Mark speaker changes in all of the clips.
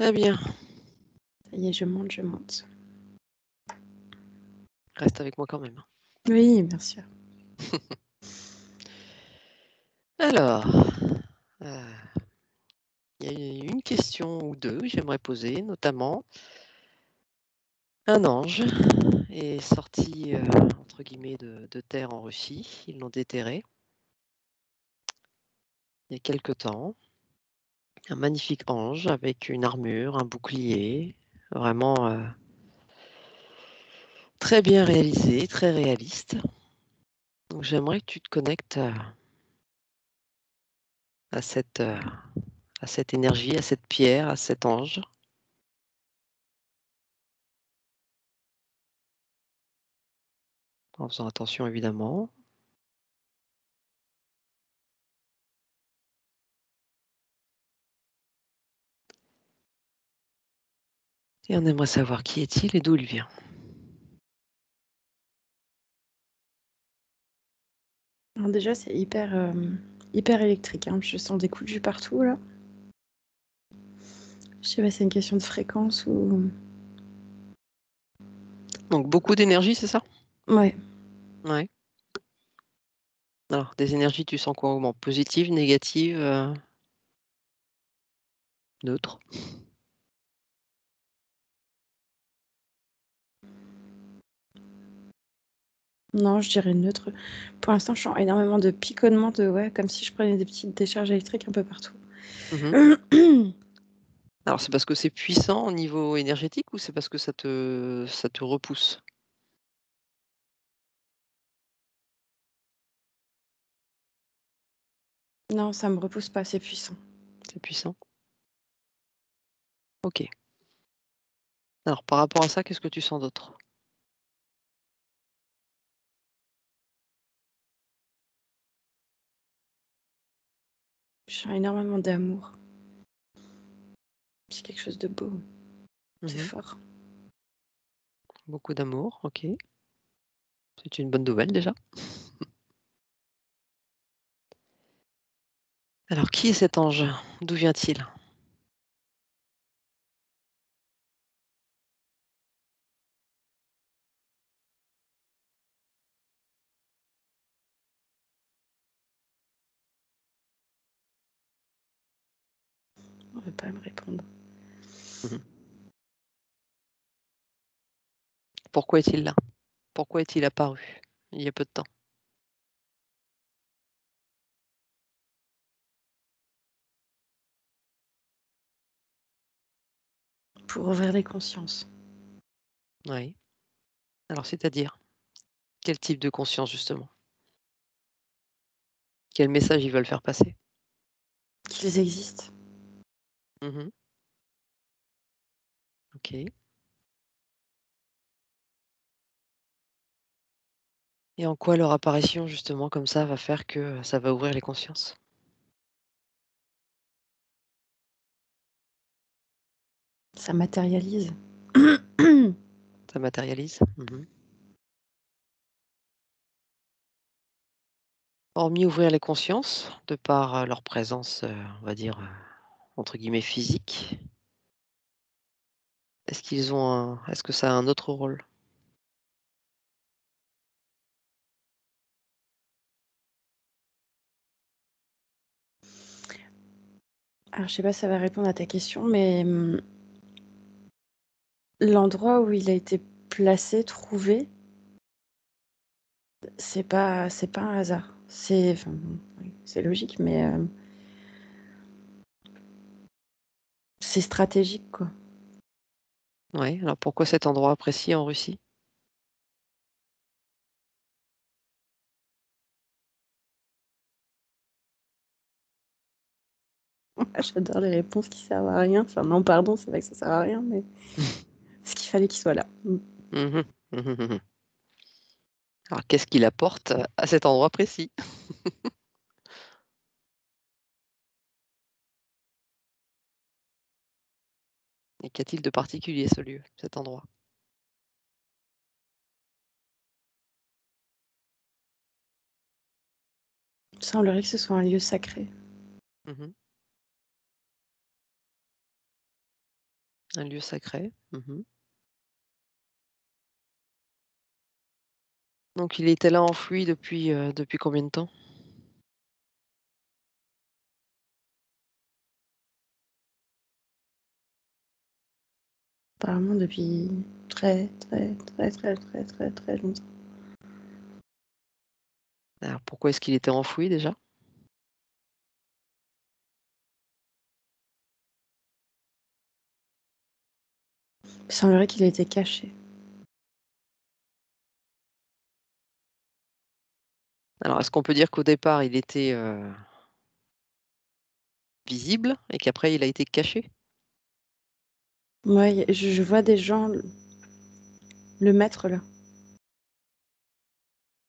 Speaker 1: Très bien.
Speaker 2: Ça y est, je monte, je monte.
Speaker 1: Reste avec moi quand même.
Speaker 2: Oui, bien sûr.
Speaker 1: Alors, il y a une question ou deux que j'aimerais poser, notamment. Un ange est sorti, entre guillemets, de terre en Russie. Ils l'ont déterré il y a quelque temps. Un magnifique ange avec une armure, un bouclier, vraiment très bien réalisé, très réaliste. Donc j'aimerais que tu te connectes à cette énergie, à cette pierre, à cet ange. En faisant attention évidemment. Et on aimerait savoir qui est-il et d'où il vient.
Speaker 2: Alors déjà, c'est hyper électrique, hein. Je sens des coups de jus partout, là. Je sais pas, c'est une question de fréquence ou...
Speaker 1: Donc beaucoup d'énergie, c'est ça?
Speaker 2: Ouais.
Speaker 1: Ouais. Alors, des énergies, tu sens quoi? Bon, positives, négatives, neutres?
Speaker 2: Non, je dirais neutre. Pour l'instant, je sens énormément de picotements, ouais, comme si je prenais des petites décharges électriques un peu partout.
Speaker 1: Mmh. Alors, c'est parce que c'est puissant au niveau énergétique ou c'est parce que ça te repousse?
Speaker 2: Non, ça me repousse pas, c'est puissant.
Speaker 1: C'est puissant? OK. Alors, par rapport à ça, qu'est-ce que tu sens d'autre?
Speaker 2: Je sens énormément d'amour. C'est quelque chose de beau. C'est
Speaker 1: Mmh.
Speaker 2: fort.
Speaker 1: Beaucoup d'amour, OK. C'est une bonne nouvelle déjà. Alors, qui est cet ange? D'où vient-il?
Speaker 2: On veut pas me répondre.
Speaker 1: Mmh. Pourquoi est-il là? Pourquoi est-il apparu il y a peu de temps?
Speaker 2: Pour ouvrir les consciences.
Speaker 1: Oui. Alors, c'est-à-dire? Quel type de conscience justement? Quel message ils veulent faire passer?
Speaker 2: Qu'ils existent.
Speaker 1: Mmh. OK. Et en quoi leur apparition justement comme ça va faire que ça va ouvrir les consciences?
Speaker 2: Ça matérialise.
Speaker 1: Ça matérialise? Mmh. Hormis ouvrir les consciences, de par, leur présence, on va dire, entre guillemets «physique», est-ce que ça a un autre rôle?
Speaker 2: Alors, je sais pas si ça va répondre à ta question, mais l'endroit où il a été placé, trouvé, c'est pas un hasard. Enfin, bon, oui, c'est logique, mais c'est stratégique, quoi.
Speaker 1: Ouais, alors pourquoi cet endroit précis en Russie?
Speaker 2: J'adore les réponses qui servent à rien. Enfin, non, pardon, c'est vrai que ça sert à rien, mais ce qu'il fallait qu'il soit là.
Speaker 1: Mmh mh. Mmh. Alors qu'est-ce qu'il apporte, à cet endroit précis? Et qu'a-t-il de particulier ce lieu, cet endroit?
Speaker 2: Il semblerait que ce soit un lieu sacré.
Speaker 1: Mmh. Un lieu sacré. Mmh. Donc il était là enfoui depuis combien de temps?
Speaker 2: Apparemment depuis très, très, très, très, très, très, très longtemps.
Speaker 1: Alors pourquoi est-ce qu'il était enfoui déjà?
Speaker 2: Il semblerait qu'il ait été caché.
Speaker 1: Alors est-ce qu'on peut dire qu'au départ il était, visible et qu'après il a été caché?
Speaker 2: Ouais, je vois des gens le mettre là.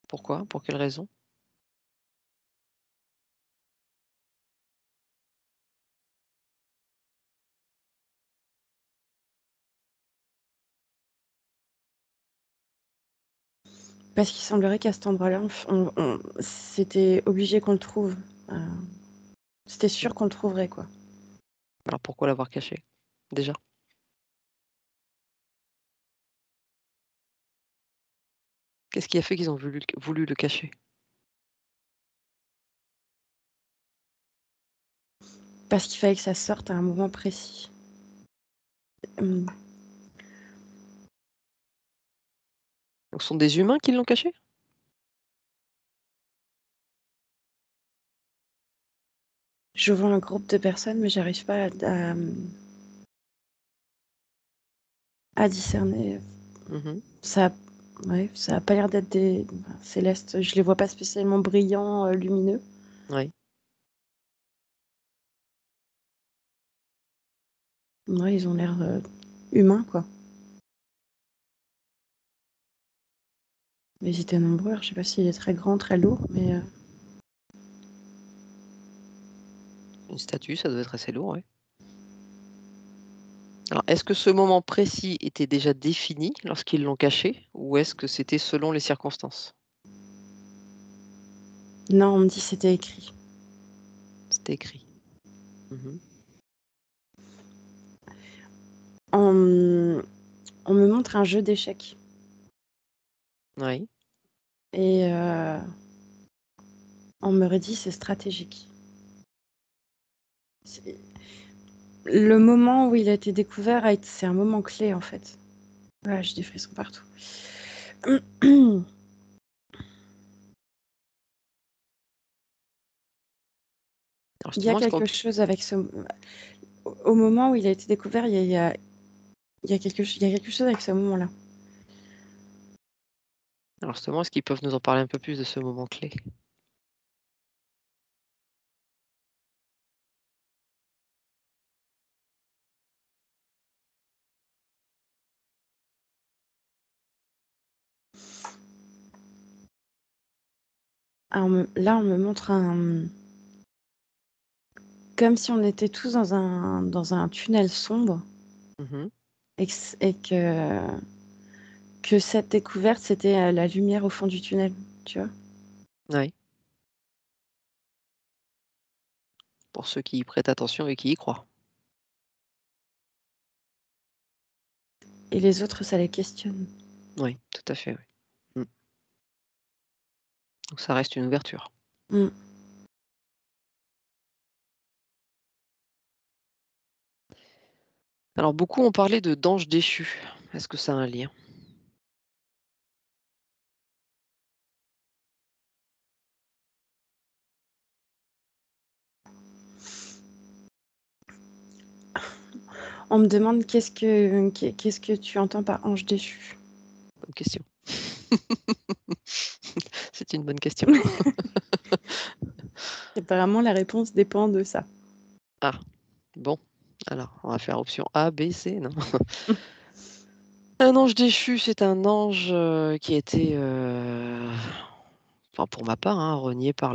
Speaker 1: Pourquoi? Pour quelle raison?
Speaker 2: Parce qu'il semblerait qu'à cet endroit-là, c'était obligé qu'on le trouve. Heu, C'était sûr qu'on le trouverait, quoi.
Speaker 1: Alors pourquoi l'avoir caché? Déjà? Qu'est-ce qui a fait qu'ils ont voulu le cacher?
Speaker 2: Parce qu'il fallait que ça sorte à un moment précis. Mmh.
Speaker 1: Donc ce sont des humains qui l'ont caché?
Speaker 2: Je vois un groupe de personnes, mais j'arrive pas à discerner.
Speaker 1: Mmh.
Speaker 2: Ça Ouais, ça a pas l'air d'être des célestes. Je les vois pas spécialement brillants, lumineux.
Speaker 1: Oui.
Speaker 2: Ouais, ils ont l'air, humains, quoi. Mais ils étaient nombreux. Alors je sais pas s'il est très grand, très lourd, mais
Speaker 1: Une statue, ça doit être assez lourd, ouais. Alors est-ce que ce moment précis était déjà défini lorsqu'ils l'ont caché ou est-ce que c'était selon les circonstances?
Speaker 2: non, on me dit c'était écrit.
Speaker 1: C'était écrit. Mmh.
Speaker 2: On on me montre un jeu d'échecs
Speaker 1: Oui.
Speaker 2: et on me redit: «C'est stratégique». C'est le moment où il a été découvert c'est un moment clé, en fait. Voilà, j'ai des frissons partout.
Speaker 1: Alors
Speaker 2: Il y a
Speaker 1: justement, est-ce qu'on
Speaker 2: quelque
Speaker 1: peut
Speaker 2: chose avec au moment où il a été découvert, il y a quelque chose avec ce moment-là.
Speaker 1: alors justement, est-ce qu'ils peuvent nous en parler un peu plus de ce moment clé?
Speaker 2: Ah, on me montre comme si on était tous dans un tunnel sombre
Speaker 1: Mmh.
Speaker 2: et que cette découverte, c'était, la lumière au fond du tunnel, tu vois?
Speaker 1: Oui, pour ceux qui y prêtent attention et qui y croient.
Speaker 2: Et les autres, ça les questionne.
Speaker 1: Oui, tout à fait, oui. Mmh. Donc ça reste une ouverture.
Speaker 2: Mmh.
Speaker 1: Alors beaucoup ont parlé de d'ange déchu. Est-ce que ça a un lien?
Speaker 2: On me demande qu'est-ce que tu entends par ange déchu?
Speaker 1: Bonne question. C'est une bonne question.
Speaker 2: Apparemment, la réponse dépend de ça.
Speaker 1: Ah, bon, alors on va faire option A, B, C, non? Un ange déchu, c'est un ange, qui a été, enfin pour ma part, hein, renié par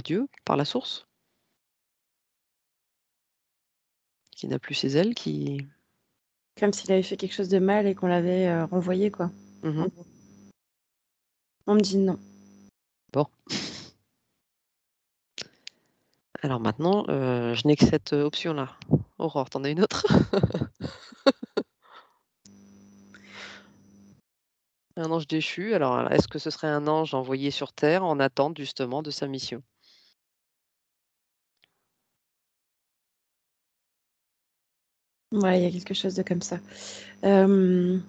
Speaker 1: Dieu, par la source, qui n'a plus ses ailes, qui
Speaker 2: Comme s'il avait fait quelque chose de mal et qu'on l'avait, renvoyé, quoi, en
Speaker 1: mmh.
Speaker 2: gros. On me dit: «Non».
Speaker 1: Bon, alors maintenant, je n'ai que cette, option-là. Aurore, t'en as une autre? Un ange déchu, alors est-ce que ce serait un ange envoyé sur terre en attente justement de sa mission?
Speaker 2: Ouais, il y a quelque chose de comme ça. Euh,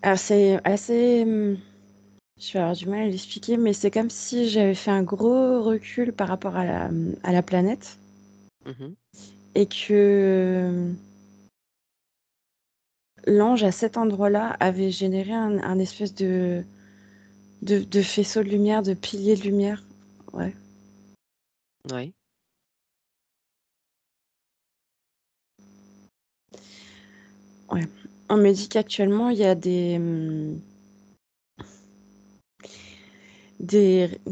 Speaker 2: Alors, c'est assez. Je vais avoir du mal à l'expliquer, mais c'est comme si j'avais fait un gros recul par rapport à la planète
Speaker 1: Mmh.
Speaker 2: et que l'ange, à cet endroit-là, avait généré un espèce de faisceau de lumière, de pilier de lumière. Ouais.
Speaker 1: Oui.
Speaker 2: Ouais. On me dit qu'actuellement, il y a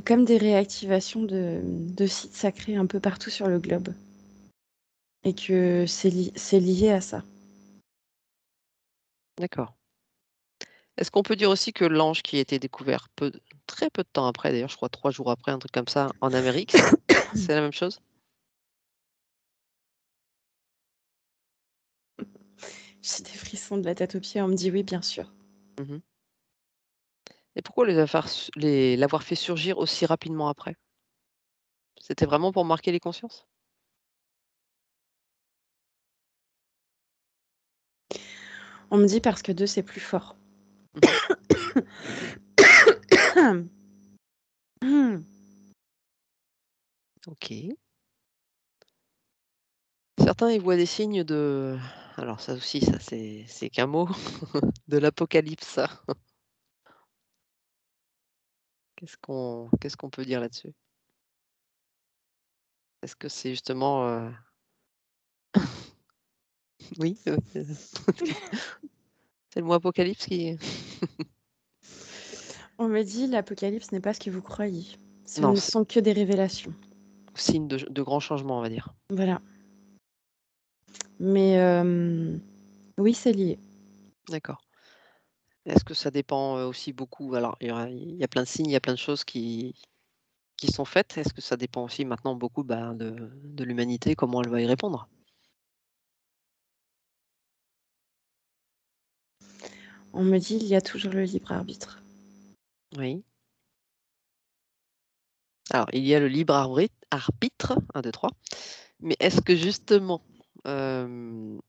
Speaker 2: comme des réactivations de sites sacrés un peu partout sur le globe. Et que c'est lié à ça.
Speaker 1: D'accord. Est-ce qu'on peut dire aussi que l'ange qui a été découvert très peu de temps après, d'ailleurs je crois 3 jours après, un truc comme ça, en Amérique, c'est la même chose?
Speaker 2: J'ai des frissons de la tête aux pieds, on me dit oui, bien sûr.
Speaker 1: Mmh. Et pourquoi l'avoir fait surgir aussi rapidement après? C'était vraiment pour marquer les consciences?
Speaker 2: On me dit parce que 2 c'est plus fort.
Speaker 1: Mmh. OK. Certains y voient des signes alors ça aussi, ça c'est qu'un mot, de l'apocalypse. Qu'est-ce qu'on peut dire là-dessus? Est-ce que c'est justement, oui, c'est le mot apocalypse qui
Speaker 2: On me dit l'apocalypse n'est pas ce que vous croyez. Ce
Speaker 1: non,
Speaker 2: ne
Speaker 1: c'est
Speaker 2: sont que des révélations.
Speaker 1: signe de grands changements, on va dire.
Speaker 2: Voilà. Mais oui, c'est lié.
Speaker 1: D'accord. Est-ce que ça dépend, aussi beaucoup alors il y a plein de signes, il y a plein de choses qui sont faites. Est-ce que ça dépend aussi maintenant beaucoup, de l'humanité, comment elle va y répondre?
Speaker 2: On me dit il y a toujours le libre arbitre.
Speaker 1: Oui. Alors il y a le libre arbitre, 1, 2, 3, mais est-ce que justement, hem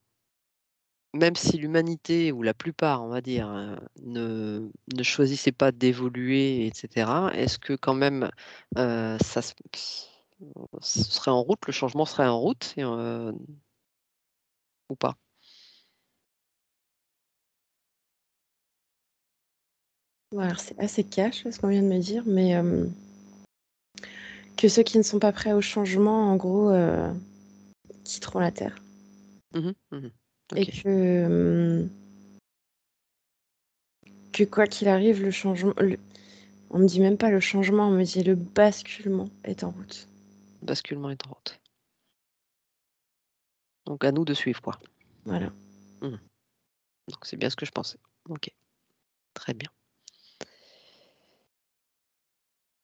Speaker 1: même si l'humanité ou la plupart, on va dire, ne choisissait pas d'évoluer et cetera, est-ce que quand même, ça ce serait en route, le changement serait en route ou pas?
Speaker 2: Bon, alors c'est assez cash ce qu'on vient de me dire, mais que ceux qui ne sont pas prêts au changement, en gros, quitteront la Terre.
Speaker 1: Mmh mh. Mmh.
Speaker 2: Et
Speaker 1: OK.
Speaker 2: que quoi qu'il arrive, le changement, on me dit même pas le changement, on me dit le basculement est en route.
Speaker 1: Basculement est en route. Donc à nous de suivre, quoi.
Speaker 2: Voilà.
Speaker 1: Mmh. Donc c'est bien ce que je pensais. OK, très bien.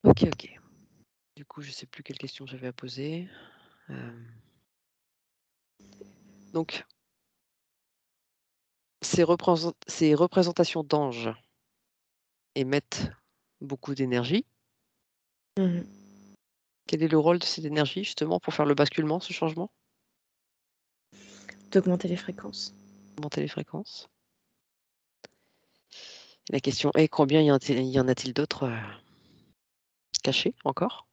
Speaker 1: OK, OK. Du coup, je sais plus quelle question j'avais à poser. Donc ces représentations d'anges émettent beaucoup d'énergie.
Speaker 2: Mmh.
Speaker 1: Quel est le rôle de cette énergie justement pour faire le basculement, ce changement?
Speaker 2: D'augmenter les fréquences.
Speaker 1: Monter les fréquences? La question est combien y en a-t-il d'autres, cachés encore?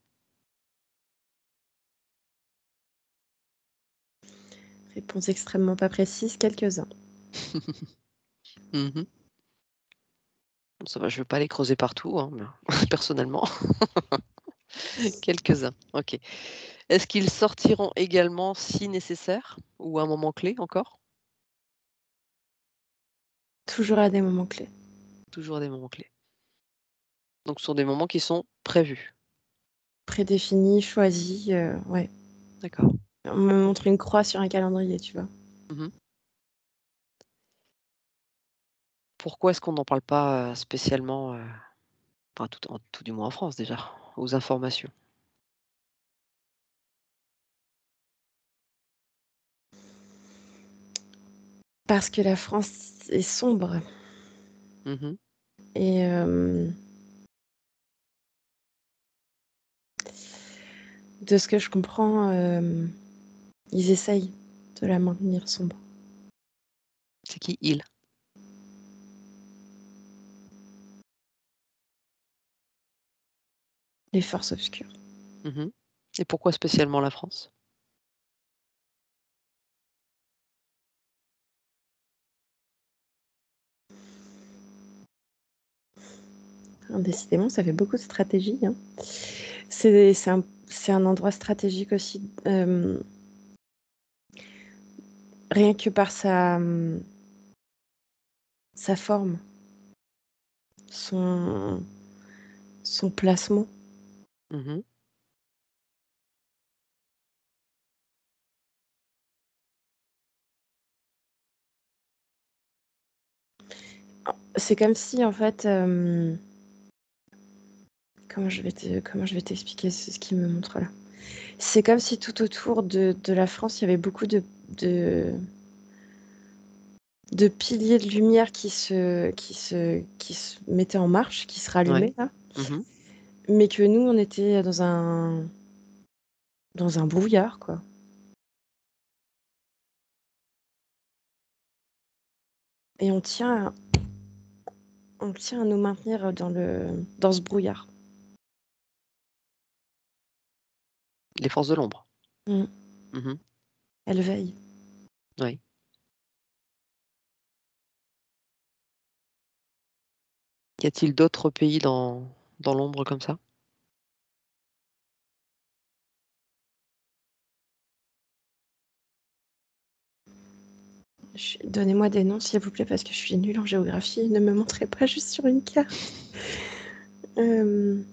Speaker 2: Réponse extrêmement pas précise, quelques-uns.
Speaker 1: Mmh. Bon ça va, je ne veux pas les creuser partout, hein, mais personnellement, quelques-uns, OK. Est-ce qu'ils sortiront également si nécessaire ou à un moment clé encore?
Speaker 2: Toujours à des moments clés.
Speaker 1: Toujours à des moments clés. Donc ce sont des moments qui sont prévus?
Speaker 2: Prédéfinis, choisis, ouais.
Speaker 1: D'accord.
Speaker 2: On me montre une croix sur un calendrier, tu vois?
Speaker 1: Mmh. Pourquoi est-ce qu'on n'en parle pas, spécialement, enfin tout du moins en France déjà? aux informations?
Speaker 2: Parce que la France est sombre
Speaker 1: Mmh.
Speaker 2: et de ce que je comprends, ils essayent de la maintenir sombre.
Speaker 1: C'est qui «ils»?
Speaker 2: Les forces obscures.
Speaker 1: Mmh. Et pourquoi spécialement la France?
Speaker 2: Décidément, ça fait beaucoup de stratégie, hein. C'est un endroit stratégique aussi, rien que par sa forme, son son placement.
Speaker 1: Mmh.
Speaker 2: C'est comme si en fait, comment je vais t'expliquer ce qui me montre là? C'est comme si tout autour de la France, il y avait beaucoup de de piliers de lumière qui se mettaient en marche, qui se
Speaker 1: Ouais.
Speaker 2: rallumaient là,
Speaker 1: Mmh.
Speaker 2: mais que nous, on était dans un brouillard, quoi. Et on tient à nous maintenir dans ce brouillard.
Speaker 1: Les forces de l'ombre.
Speaker 2: Mmh.
Speaker 1: Mmh.
Speaker 2: Elles veillent.
Speaker 1: Oui. Y a-t-il d'autres pays dans l'ombre comme ça?
Speaker 2: Donnez-moi des noms, s'il vous plaît, parce que je suis nulle en géographie. Ne me montrez pas juste sur une carte. Hem,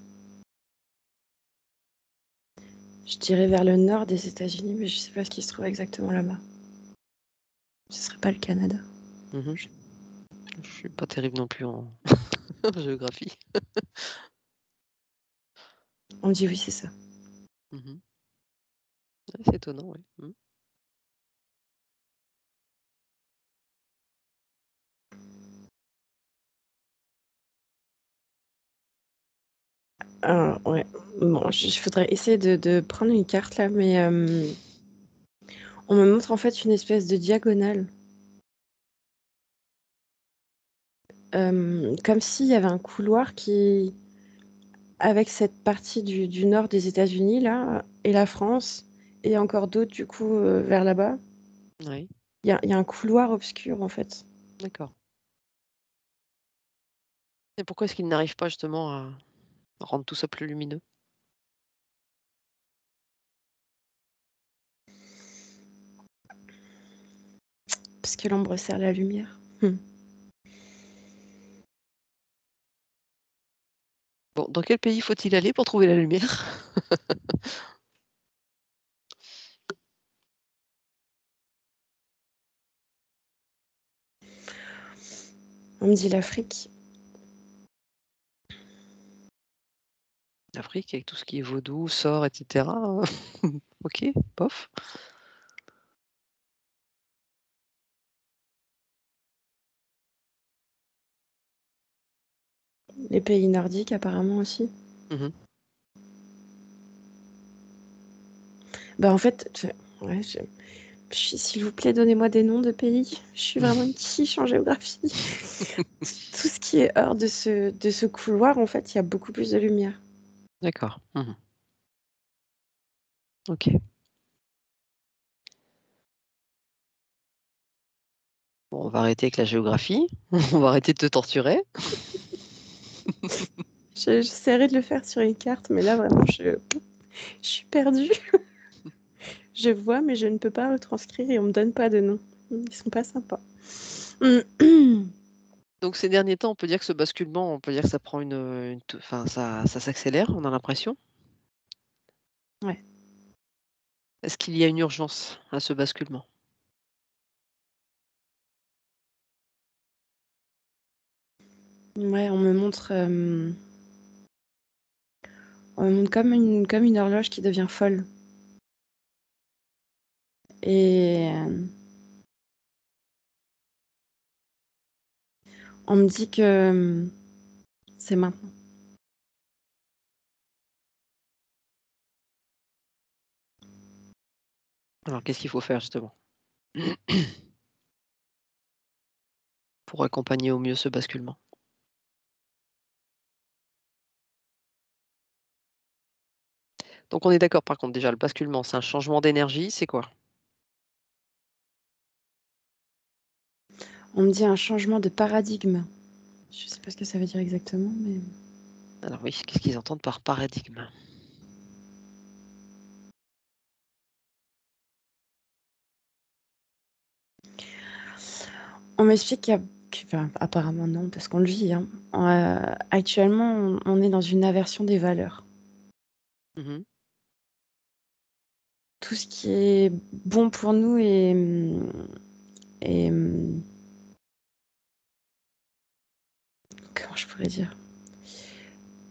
Speaker 2: je dirais vers le nord des États-Unis, mais je sais pas ce qui se trouve exactement là-bas. Ce serait pas le Canada?
Speaker 1: Mmh. Je suis pas terrible non plus en géographie.
Speaker 2: On me dit oui, c'est ça.
Speaker 1: Mmh. Ouais, c'est étonnant, ouais. Mmh.
Speaker 2: Ouais. Bon, je faudrait essayer de prendre une carte là, mais on me montre en fait une espèce de diagonale, comme s'il y avait un couloir qui avec cette partie du nord des États-Unis là et la France et encore d'autres du coup, vers là-bas.
Speaker 1: Oui,
Speaker 2: Il y a un couloir obscur en fait.
Speaker 1: d'accord. Et pourquoi est-ce qu'ils n'arrivent pas justement à rendre tout ça plus lumineux?
Speaker 2: Parce que l'ombre sert la lumière. Mmh.
Speaker 1: Bon, dans quel pays faut-il aller pour trouver la lumière?
Speaker 2: On me dit l'Afrique.
Speaker 1: L'Afrique avec tout ce qui est vaudou, sort et cetera, OK, bof.
Speaker 2: Les pays nordiques apparemment aussi.
Speaker 1: Mmh.
Speaker 2: Bah, en fait, ouais, s'il vous plaît, donnez-moi des noms de pays. Je suis vraiment une quiche en géographie. Tout ce qui est hors de ce couloir, en fait, il y a beaucoup plus de lumière.
Speaker 1: D'accord. Mmh. OK. Bon, on va arrêter avec la géographie. On va arrêter de te torturer.
Speaker 2: J'essaierai de le faire sur une carte, mais là, vraiment, je suis perdue. Je vois, mais je ne peux pas retranscrire et on me donne pas de noms. Ils sont pas sympas.
Speaker 1: Donc ces derniers temps, on peut dire que ce basculement, on peut dire que ça prend enfin ça s'accélère, on a l'impression?
Speaker 2: Ouais.
Speaker 1: Est-ce qu'il y a une urgence à ce basculement?
Speaker 2: Ouais, On me montre comme une horloge qui devient folle. Et on me dit que c'est maintenant.
Speaker 1: Alors, qu'est-ce qu'il faut faire justement pour accompagner au mieux ce basculement? Donc on est d'accord par contre déjà le basculement, c'est un changement d'énergie, c'est quoi?
Speaker 2: On me dit un changement de paradigme. Je sais pas ce que ça veut dire exactement, mais
Speaker 1: Alors oui, qu'est-ce qu'ils entendent par paradigme?
Speaker 2: on m'explique enfin, apparemment non, parce qu'on le vit, hein. Actuellement, on est dans une aversion des valeurs.
Speaker 1: Mmh.
Speaker 2: Tout ce qui est bon pour nous est, comment je pourrais dire?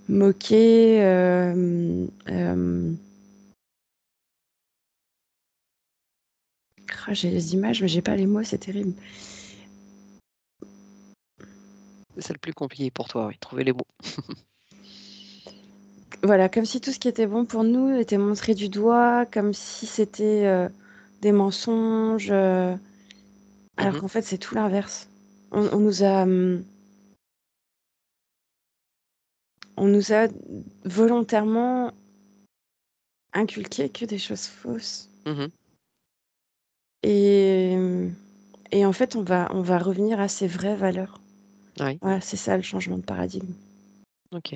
Speaker 2: Moqué, j'ai les images, mais j'ai pas les mots, c'est terrible.
Speaker 1: C'est ça le plus compliqué pour toi, oui, trouver les mots.
Speaker 2: Voilà, comme si tout ce qui était bon pour nous était montré du doigt, comme si c'était, des mensonges, alors
Speaker 1: Mmh.
Speaker 2: qu'en fait, c'est tout l'inverse. On nous a volontairement inculqué que des choses fausses
Speaker 1: Mmh.
Speaker 2: et et en fait, on va revenir à ses vraies valeurs.
Speaker 1: Oui,
Speaker 2: Voilà, c'est ça le changement de paradigme.
Speaker 1: OK.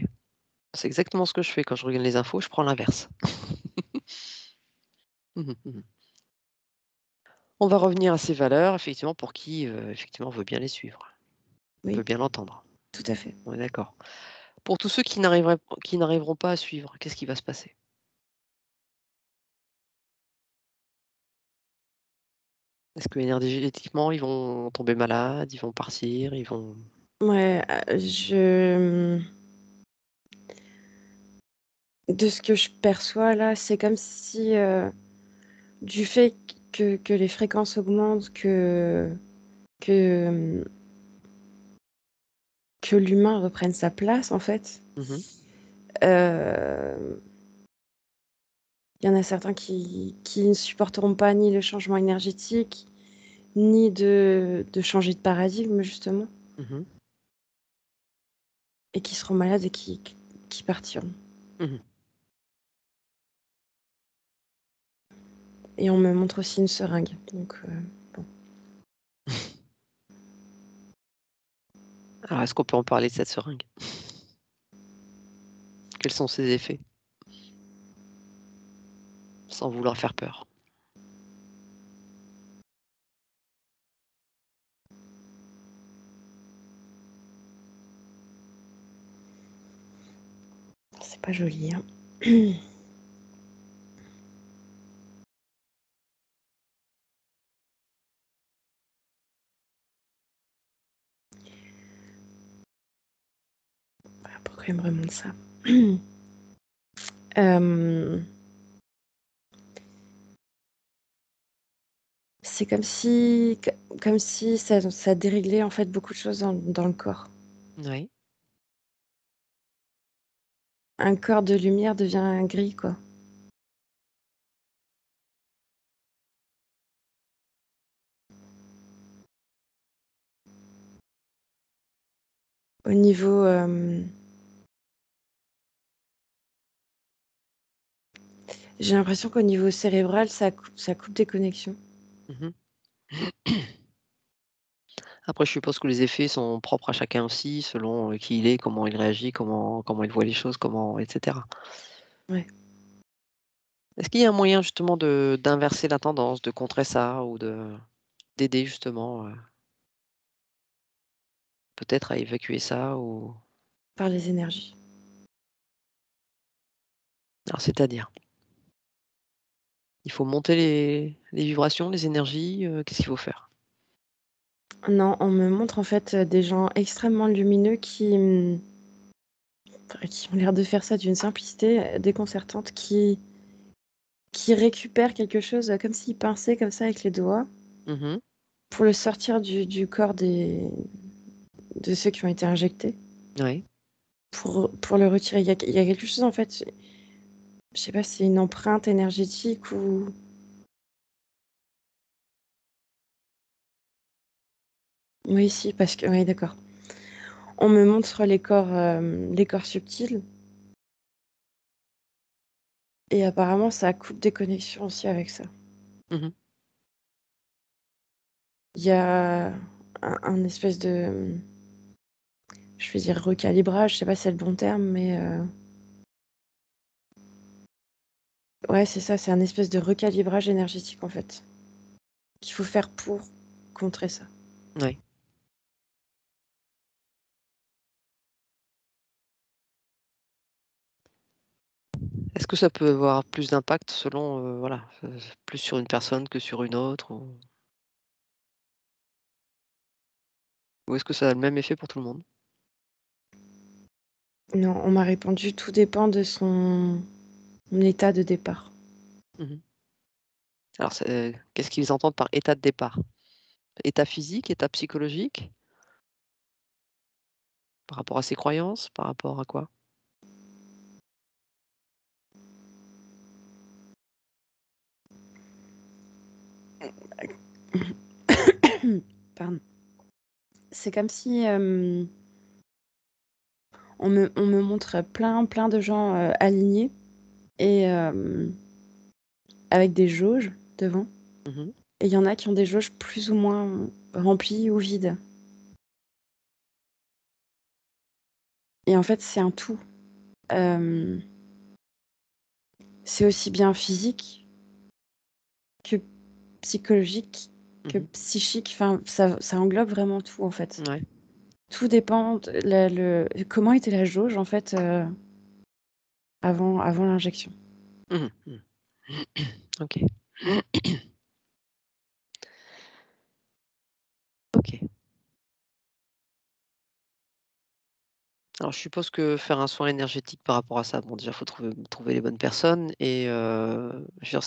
Speaker 1: C'est exactement ce que je fais quand je regarde les infos, je prends l'inverse. Mmh mh. On va revenir à ces valeurs effectivement pour qui, effectivement veut bien les suivre,
Speaker 2: Oui,
Speaker 1: veut bien l'entendre.
Speaker 2: tout à fait.
Speaker 1: On est d'accord. Pour tous ceux qui n'arriveront pas à suivre, qu'est-ce qui va se passer? Est-ce que énergétiquement, ils vont tomber malades, ils vont partir, ils vont
Speaker 2: Ouais, de ce que je perçois là, c'est comme si, du fait que les fréquences augmentent, que, que l'humain reprenne sa place en fait,
Speaker 1: mmh.
Speaker 2: heu, il y en a certains qui ne supporteront pas ni le changement énergétique, ni de changer de paradigme justement
Speaker 1: Mmh.
Speaker 2: et qui seront malades et qui partiront
Speaker 1: Mmh.
Speaker 2: et on me montre aussi une seringue donc bon.
Speaker 1: Alors est-ce qu'on peut en parler de cette seringue? Quels sont ses effets? Sans vouloir faire peur.
Speaker 2: C'est pas joli, hein. Pourquoi il me remonte ça? Hem, c'est comme si ça déréglait en fait beaucoup de choses dans le corps.
Speaker 1: Oui.
Speaker 2: Un corps de lumière devient gris, quoi. Au niveau, j'ai l'impression qu'au niveau cérébral, ça coupe des connexions.
Speaker 1: Mmh. Après je suppose que les effets sont propres à chacun aussi, selon, qui il est, comment il réagit, comment il voit les choses, comment et cetera.
Speaker 2: Ouais.
Speaker 1: Est-ce qu'il y a un moyen justement de d'inverser la tendance, de contrer ça ou d'aider justement, peut-être à évacuer ça ou
Speaker 2: Par les énergies.
Speaker 1: alors c'est-à-dire? Il faut monter les vibrations, les énergies, qu'est-ce qu'il faut faire?
Speaker 2: Non, on me montre en fait, des gens extrêmement lumineux qui ont l'air de faire ça d'une simplicité déconcertante, qui récupèrent quelque chose comme s'ils pinçaient comme ça avec les doigts
Speaker 1: Mmh.
Speaker 2: pour le sortir du corps de ceux qui ont été injectés,
Speaker 1: Oui.
Speaker 2: pour le retirer. Il y a quelque chose, en fait, je sais pas si c'est une empreinte énergétique ou... Oui, si, parce que... Oui, d'accord. On me montre les corps subtils, et apparemment, ça coupe des connexions aussi avec ça.
Speaker 1: Mmh.
Speaker 2: Il y a un espèce de... Je vais dire recalibrage, je sais pas si c'est le bon terme, mais... Ouais, c'est ça, c'est un espèce de recalibrage énergétique, en fait, qu'il faut faire pour contrer ça.
Speaker 1: Oui. Est-ce que ça peut avoir plus d'impact selon, voilà, plus sur une personne que sur une autre ou est-ce que ça a le même effet pour tout le monde?
Speaker 2: Non, on m'a répondu, tout dépend de son état de départ.
Speaker 1: Mmh. Alors c'est qu'est-ce qu'ils entendent par état de départ? État physique, état psychologique? Par rapport à ses croyances? Par rapport à quoi?
Speaker 2: Pardon. C'est comme si on me montre plein de gens alignés et avec des jauges devant.
Speaker 1: Mmh.
Speaker 2: Et il y en a qui ont des jauges plus ou moins remplies ou vides. Et en fait, c'est un tout. Euh, c'est aussi bien physique que psychologique, que
Speaker 1: Mmh.
Speaker 2: psychique. Enfin, ça englobe vraiment tout, en fait.
Speaker 1: Ouais.
Speaker 2: Tout dépend de comment était la jauge, en fait, avant l'injection.
Speaker 1: Mmh mh. OK. OK. Alors je suppose que faire un soin énergétique par rapport à ça, bon déjà faut trouver les bonnes personnes et je veux dire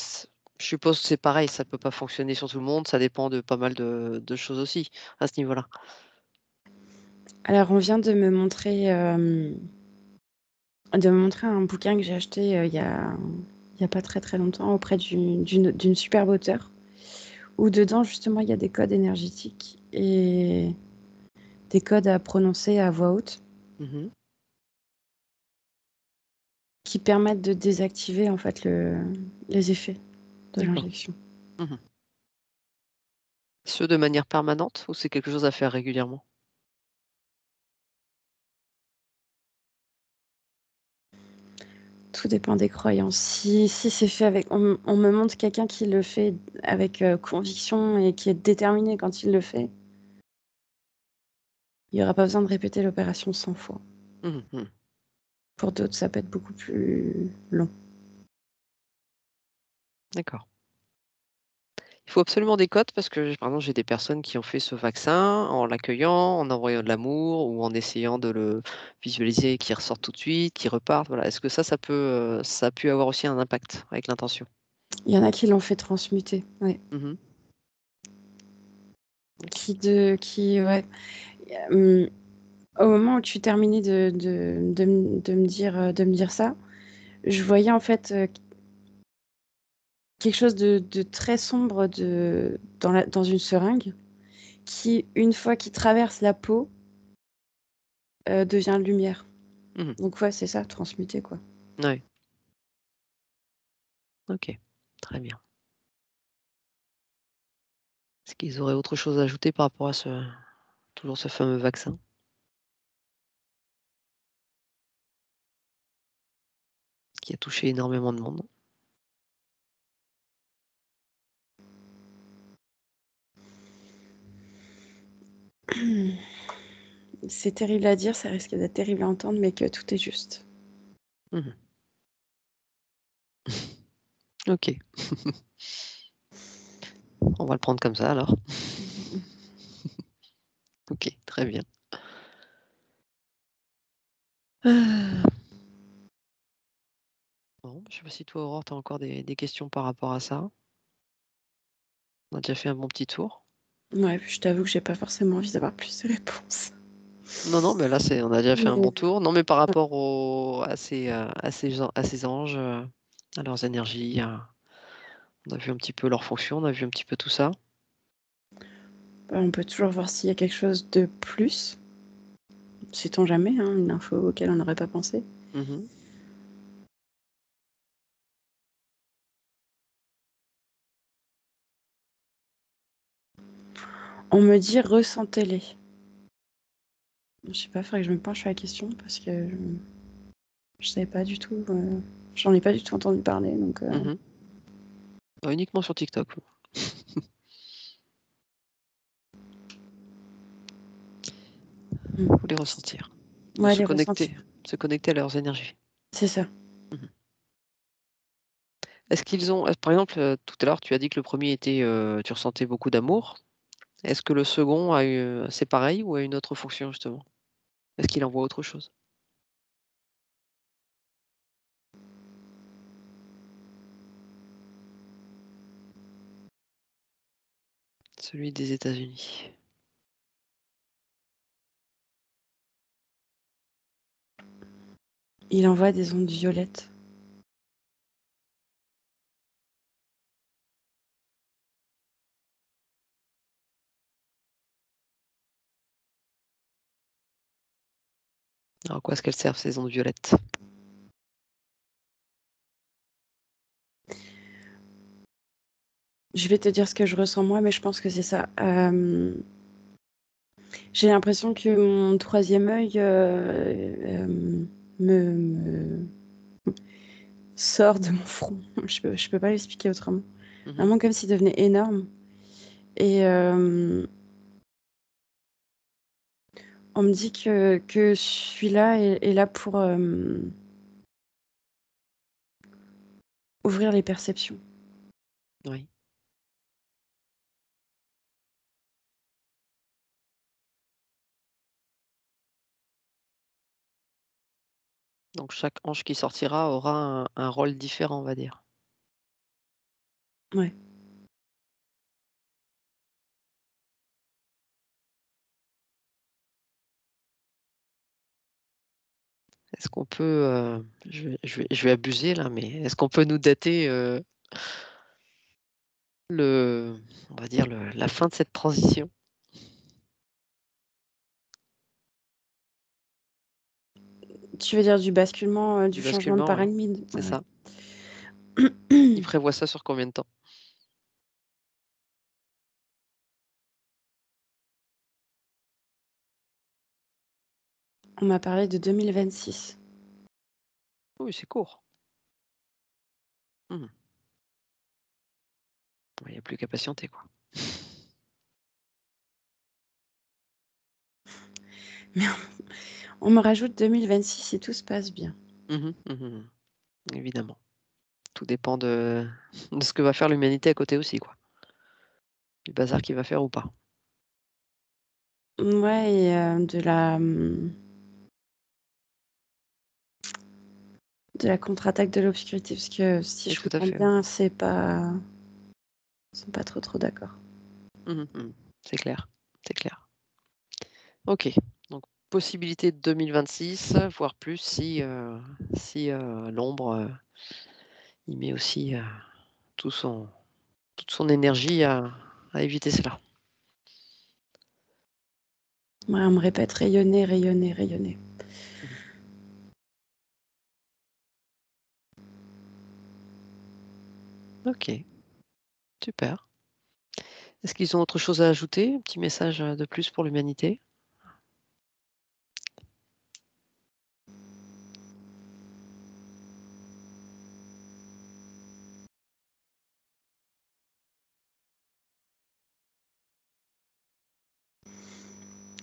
Speaker 1: je suppose que c'est pareil, ça peut pas fonctionner sur tout le monde, ça dépend de pas mal de choses aussi, à ce niveau-là?
Speaker 2: Alors, on vient de me montrer un bouquin que j'ai acheté il y a pas très très longtemps auprès d'une superbe auteure, où dedans, justement, il y a des codes énergétiques et des codes à prononcer à voix haute
Speaker 1: Mmh.
Speaker 2: qui permettent de désactiver, en fait, les effets de
Speaker 1: D'accord.
Speaker 2: l'injection.
Speaker 1: Mmh. Ce de manière permanente ou c'est quelque chose à faire régulièrement?
Speaker 2: Tout dépend des croyances. Si c'est fait avec... On me montre quelqu'un qui le fait avec conviction et qui est déterminé quand il le fait, il n'y aura pas besoin de répéter l'opération 100 fois.
Speaker 1: Mmh mh.
Speaker 2: Pour d'autres, ça peut être beaucoup plus long.
Speaker 1: D'accord. Il faut absolument des cotes parce que, par exemple, j'ai des personnes qui ont fait ce vaccin en l'accueillant, en envoyant de l'amour ou en essayant de le visualiser, qu'il ressorte tout de suite, qu'il reparte, voilà. Est-ce que ça a pu avoir aussi un impact avec l'intention?
Speaker 2: Il y en a qui l'ont fait transmuter, ouais.
Speaker 1: Mmh. OK.
Speaker 2: Ouais. Hem, Au moment où tu terminais de me dire ça, je voyais en fait, quelque chose de très sombre dans une seringue qui, une fois qu'il traverse la peau, devient lumière.
Speaker 1: Mmh.
Speaker 2: Donc ouais, c'est ça, transmuter, quoi.
Speaker 1: Ouais. OK. Très bien. Est-ce qu'ils auraient autre chose à ajouter par rapport à toujours ce fameux vaccin? Qui a touché énormément de monde?
Speaker 2: C'est terrible à dire, ça risque d'être terrible à entendre, mais que tout est juste.
Speaker 1: Mmh. OK. On va le prendre comme ça alors. OK, très bien. Bon, je sais pas si toi, Aurore, tu as encore des questions par rapport à ça. On a déjà fait un bon petit tour.
Speaker 2: Ouais, je t'avoue que j'ai pas forcément envie d'avoir plus de réponses.
Speaker 1: Non, mais là, on a déjà fait un
Speaker 2: Mais
Speaker 1: bon tour. Non, mais par rapport à ces anges, à leurs énergies, on a vu un petit peu leur fonction, on a vu un petit peu tout ça.
Speaker 2: on peut toujours voir s'il y a quelque chose de plus. Sait-on jamais, hein, une info auquel on n'aurait pas pensé.
Speaker 1: Mhm.
Speaker 2: On me dit ressentez-les. Je sais pas, faudrait que je me penche sur la question parce que je savais pas du tout. J'en ai pas du tout entendu parler. Donc,
Speaker 1: Mhm. Uniquement sur TikTok. Faut les ressentir.
Speaker 2: ouais,
Speaker 1: Se
Speaker 2: les ressentis.
Speaker 1: connecter à leurs énergies.
Speaker 2: C'est ça.
Speaker 1: Mhm. Est-ce qu'ils ont, par exemple, tout à l'heure, tu as dit que le premier était, tu ressentais beaucoup d'amour. Est-ce que le second c'est pareil ou a une autre fonction justement? Est-ce qu'il envoie autre chose? Celui des États-Unis.
Speaker 2: Il envoie des ondes violettes.
Speaker 1: Alors, à quoi est-ce qu'elles servent ces ondes violettes?
Speaker 2: Je vais te dire ce que je ressens moi, mais je pense que c'est ça. J'ai l'impression que mon troisième œil me sort de mon front. Je peux pas l'expliquer autrement.
Speaker 1: Mhm.
Speaker 2: Vraiment comme s'il devenait énorme. Et on me dit que celui-là est là pour ouvrir les perceptions.
Speaker 1: Oui. Donc chaque ange qui sortira aura un rôle différent, on va dire.
Speaker 2: Ouais.
Speaker 1: Est-ce qu'on peut, je vais abuser là, mais est-ce qu'on peut nous dater on va dire la fin de cette transition?
Speaker 2: Tu veux dire du basculement, du
Speaker 1: Du
Speaker 2: changement de
Speaker 1: basculement, oui,
Speaker 2: paradigme?
Speaker 1: c'est
Speaker 2: Ouais,
Speaker 1: ça.
Speaker 2: ouais.
Speaker 1: Il prévoit ça sur combien de temps?
Speaker 2: On m'a parlé de 2026.
Speaker 1: Oui, c'est court. Il n'y a plus qu'à patienter, quoi.
Speaker 2: Mais on me rajoute 2026 si tout se passe bien.
Speaker 1: Évidemment. Tout dépend de ce que va faire l'humanité à côté aussi, quoi. Du bazar qu'il va faire ou pas.
Speaker 2: Ouais, et de la contre-attaque de l'obscurité, parce que si
Speaker 1: Oui,
Speaker 2: je
Speaker 1: tout à
Speaker 2: comprends
Speaker 1: fait. Ouais.
Speaker 2: bien, ils sont pas trop d'accord.
Speaker 1: C'est clair, c'est clair. Ok, donc possibilité de 2026, voire plus si l'ombre il met aussi tout toute son énergie à éviter cela.
Speaker 2: Ouais, on me répète rayonner, rayonner, rayonner.
Speaker 1: Mhm. Ok, super. Est-ce qu'ils ont autre chose à ajouter? Un petit message de plus pour l'humanité?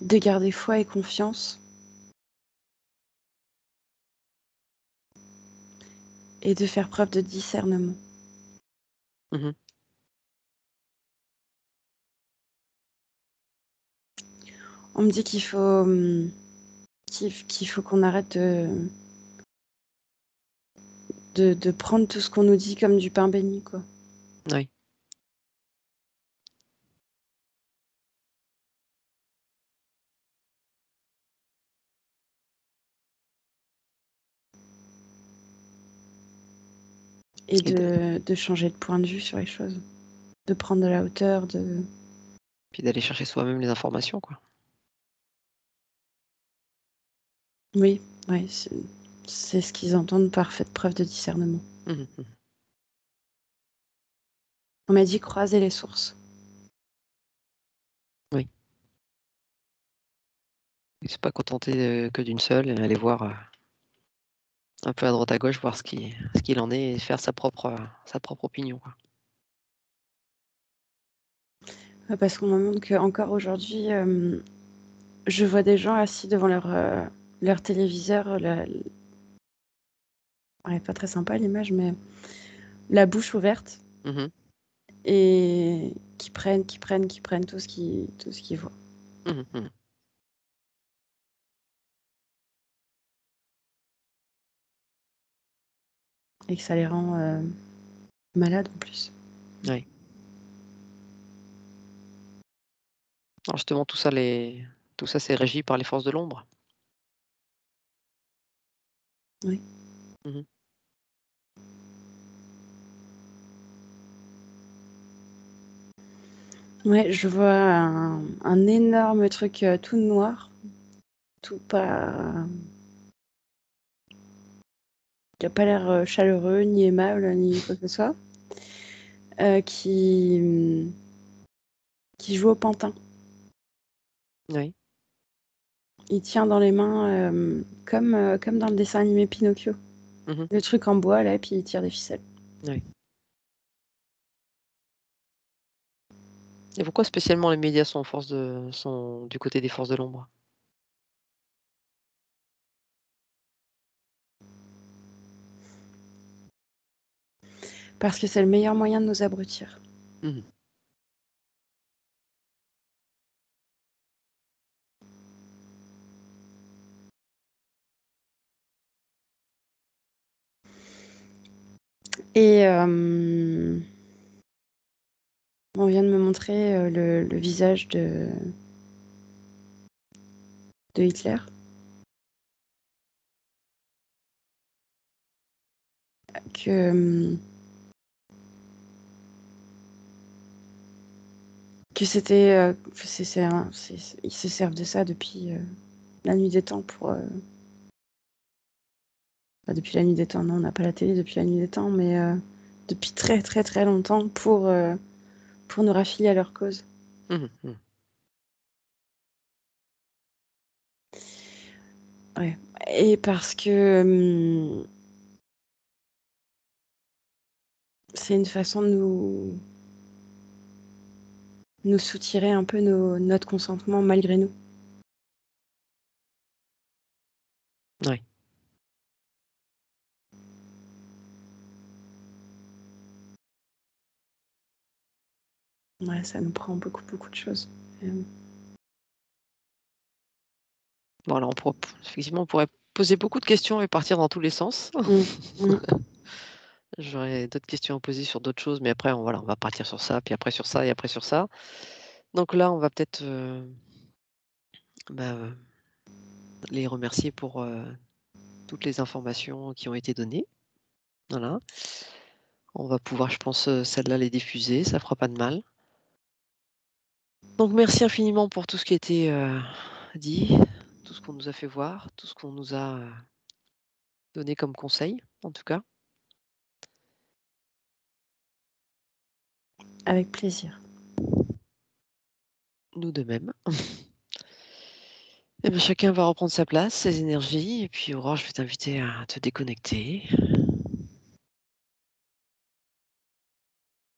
Speaker 2: De garder foi et confiance et de faire preuve de discernement.
Speaker 1: Mhm.
Speaker 2: On me dit qu'il faut qu'on arrête de prendre tout ce qu'on nous dit comme du pain béni, quoi.
Speaker 1: Oui.
Speaker 2: Et
Speaker 1: Et
Speaker 2: de changer de point de vue sur les choses. De prendre de la hauteur,
Speaker 1: puis d'aller chercher soi-même les informations, quoi.
Speaker 2: Oui, ouais, c'est ce qu'ils entendent par fait preuve de discernement.
Speaker 1: Mhm, mhm.
Speaker 2: On m'a dit croiser les sources.
Speaker 1: Oui. Et c'est pas contenter que d'une seule, et aller voir un peu à droite à gauche, voir ce qu'il en est et faire sa propre opinion, quoi.
Speaker 2: Parce qu'on me montre qu'encore aujourd'hui, je vois des gens assis devant leur téléviseur, ouais, pas très sympa l'image, mais la bouche ouverte,
Speaker 1: Mhm,
Speaker 2: et qui prennent tout ce qu'ils voient.
Speaker 1: mhm, mhm.
Speaker 2: Et que ça les rend malades en plus.
Speaker 1: Oui. Alors justement, tout ça, c'est régi par les forces de l'ombre.
Speaker 2: Oui.
Speaker 1: Mhm.
Speaker 2: Ouais, je vois un énorme truc tout noir, tout pas. Qui a pas l'air chaleureux, ni aimable, ni quoi que ce soit, qui joue au pantin.
Speaker 1: Oui.
Speaker 2: Il tient dans les mains, comme dans le dessin animé Pinocchio,
Speaker 1: Mhm.
Speaker 2: le truc en bois là, et puis il tire des ficelles.
Speaker 1: Oui. Et pourquoi spécialement les médias sont du côté des forces de l'ombre?
Speaker 2: Parce que c'est le meilleur moyen de nous abrutir.
Speaker 1: Mhm.
Speaker 2: Et on vient de me montrer le visage de Hitler. Que, que c'était. Ils se servent de ça depuis la nuit des temps pour. Depuis la nuit des temps, non, on n'a pas la télé depuis la nuit des temps, mais depuis très très très longtemps pour nous raffilier à leur cause.
Speaker 1: Mhm. Mhm.
Speaker 2: Ouais. Et parce que c'est une façon de nous soutirer un peu notre consentement malgré nous.
Speaker 1: Oui.
Speaker 2: Ouais, ça nous prend beaucoup beaucoup de choses.
Speaker 1: Bon, alors effectivement, on pourrait poser beaucoup de questions et partir dans tous les sens.
Speaker 2: Mm, mm.
Speaker 1: J'aurais d'autres questions à poser sur d'autres choses, mais après, voilà, on va partir sur ça, puis après sur ça, et après sur ça. Donc là, on va peut-être bah, les remercier pour toutes les informations qui ont été données. Voilà. On va pouvoir, je pense, celles-là les diffuser, ça fera pas de mal. Donc merci infiniment pour tout ce qui a été dit, tout ce qu'on nous a fait voir, tout ce qu'on nous a donné comme conseil, en tout cas.
Speaker 2: Avec plaisir.
Speaker 1: Nous de même. Et bien, chacun va reprendre sa place, ses énergies, et puis Aurore, je vais t'inviter à te déconnecter.